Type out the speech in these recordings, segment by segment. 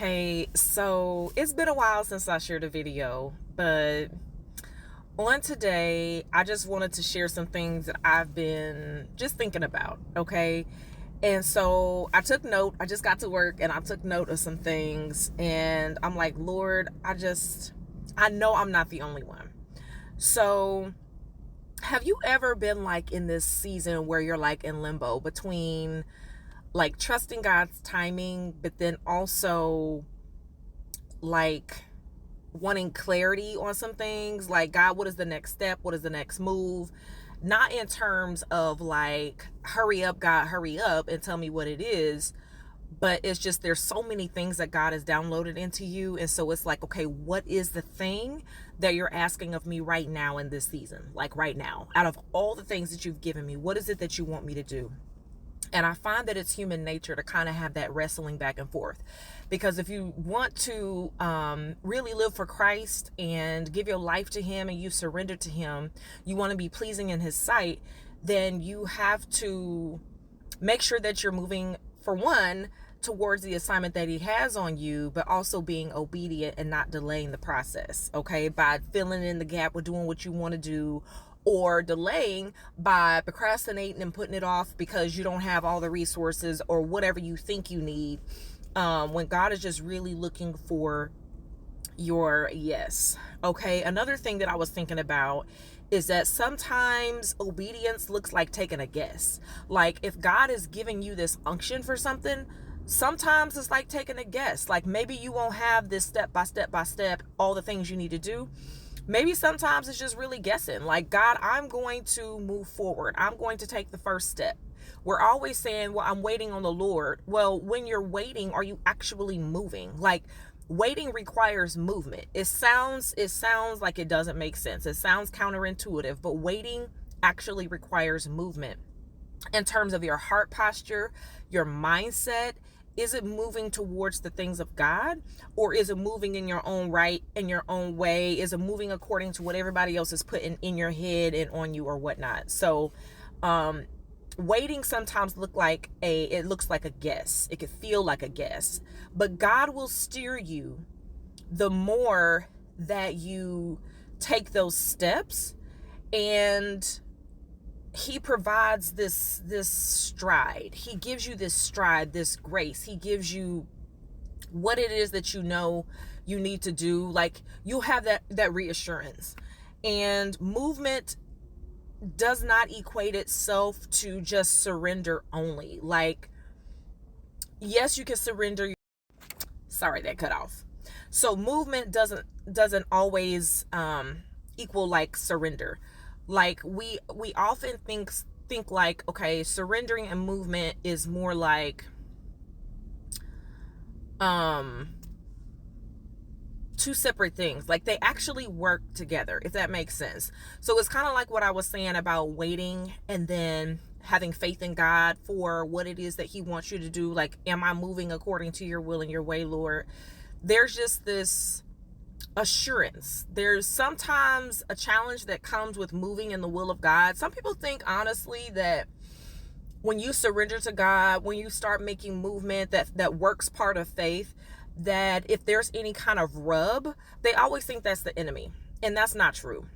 Hey, so it's been a while since I shared a video, but on today, I just wanted to share some things that I've been just thinking about, okay? And so I took note. I just got to work and I took note of some things, and I'm like, Lord, I know I'm not the only one. So, have you ever been like in this season where you're like in limbo between like trusting God's timing, but then also like wanting clarity on some things, like, God, what is the next step, what is the next move? Not in terms of like, hurry up, God, hurry up and tell me what it is, but it's just there's so many things that God has downloaded into you. And so it's like, okay, what is the thing that you're asking of me right now in this season? Like right now, out of all the things that you've given me, what is it that you want me to do? And I find that it's human nature to kind of have that wrestling back and forth. Because if you want to really live for Christ and give your life to Him and you surrender to Him, you want to be pleasing in His sight, then you have to make sure that you're moving, for one, towards the assignment that He has on you, but also being obedient and not delaying the process, okay? By filling in the gap with doing what you want to do, or delaying by procrastinating and putting it off because you don't have all the resources or whatever you think you need, when God is just really looking for your yes. Okay, another thing that I was thinking about is that sometimes obedience looks like taking a guess. Like, if God is giving you this unction for something, sometimes it's like taking a guess. Like, maybe you won't have this step by step by step, all the things you need to do. Maybe sometimes it's just really guessing. Like, God, I'm going to move forward, I'm going to take the first step. We're always saying, well, I'm waiting on the Lord. Well, when you're waiting, are you actually moving? Like, waiting requires movement. It sounds like it doesn't make sense. It sounds counterintuitive, but waiting actually requires movement in terms of your heart posture, your mindset. Is it moving towards the things of God, or is it moving in your own right, in your own way? Is it moving according to what everybody else is putting in your head and on you or whatnot? So waiting sometimes it looks like a guess. It could feel like a guess, but God will steer you the more that you take those steps, and He provides this stride. He gives you this stride, this grace. He gives you what it is that you know you need to do. Like, you'll have that reassurance. And movement does not equate itself to just surrender only. Like, yes, you can surrender. Sorry, that cut off. So movement doesn't always equal like surrender. Like, we often think like, okay, surrendering and movement is more like two separate things. Like, they actually work together, if that makes sense. So it's kind of like what I was saying about waiting and then having faith in God for what it is that He wants you to do. Like, am I moving according to your will and your way, Lord? There's just this assurance. There's sometimes a challenge that comes with moving in the will of God. Some people think, honestly, that when you surrender to God, when you start making movement that works part of faith, that if there's any kind of rub, they always think that's the enemy. And that's not true.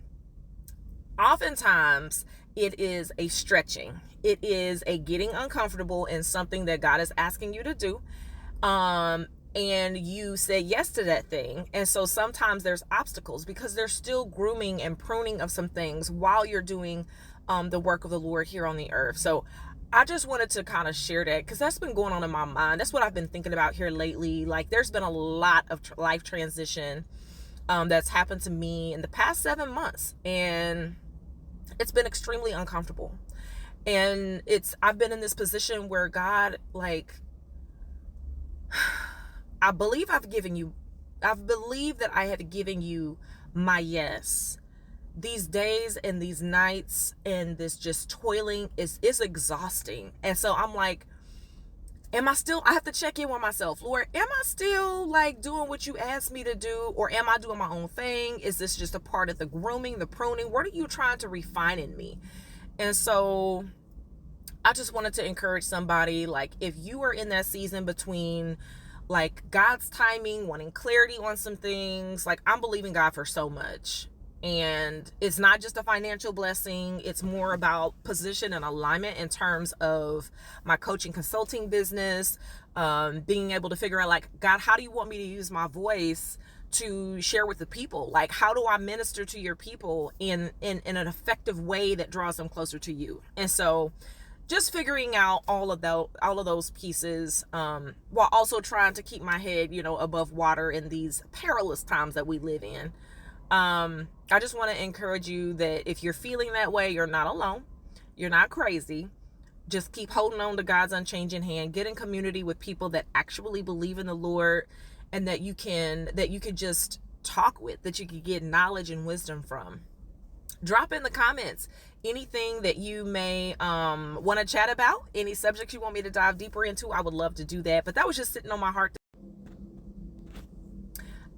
Oftentimes, it is a stretching. It is a getting uncomfortable in something that God is asking you to do. And you say yes to that thing. And so sometimes there's obstacles because there's still grooming and pruning of some things while you're doing the work of the Lord here on the earth. So I just wanted to kind of share that because that's been going on in my mind. That's what I've been thinking about here lately. Like, there's been a lot of life transition that's happened to me in the past 7 months. And it's been extremely uncomfortable. And I've been in this position where God, like, I believe that I have given you my yes. These days and these nights and this just toiling is exhausting. And so I'm like, I have to check in with myself. Lord, am I still like doing what you asked me to do? Or am I doing my own thing? Is this just a part of the grooming, the pruning? What are you trying to refine in me? And so I just wanted to encourage somebody, like, if you are in that season between like God's timing, wanting clarity on some things. Like, I'm believing God for so much. And it's not just a financial blessing, it's more about position and alignment in terms of my coaching consulting business, being able to figure out, like, God, how do you want me to use my voice to share with the people? Like, how do I minister to your people in an effective way that draws them closer to you? And so just figuring out all of those pieces, while also trying to keep my head, above water in these perilous times that we live in. I just want to encourage you that if you're feeling that way, you're not alone. You're not crazy. Just keep holding on to God's unchanging hand. Get in community with people that actually believe in the Lord, and that you can just talk with, that you can get knowledge and wisdom from. Drop in the comments anything that you may want to chat about, any subjects you want me to dive deeper into. I would love to do that, but that was just sitting on my heart.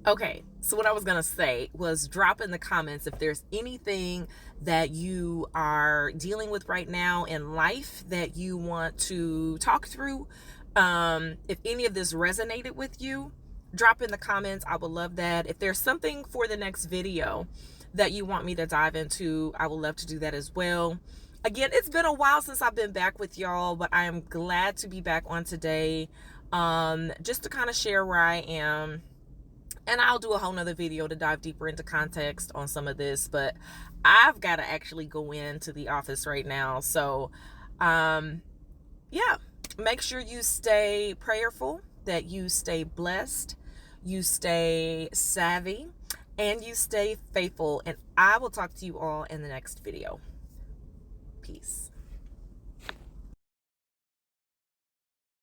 Okay, so what I was gonna say was, drop in the comments if there's anything that you are dealing with right now in life that you want to talk through. If any of this resonated with you, drop in the comments. I would love that. If there's something for the next video that you want me to dive into, I would love to do that as well. Again, it's been a while since I've been back with y'all, but I am glad to be back on today, just to kind of share where I am. And I'll do a whole nother video to dive deeper into context on some of this, but I've got to actually go into the office right now. So, yeah, make sure you stay prayerful, that you stay blessed, you stay savvy, and you stay faithful. And I will talk to you all in the next video. Peace.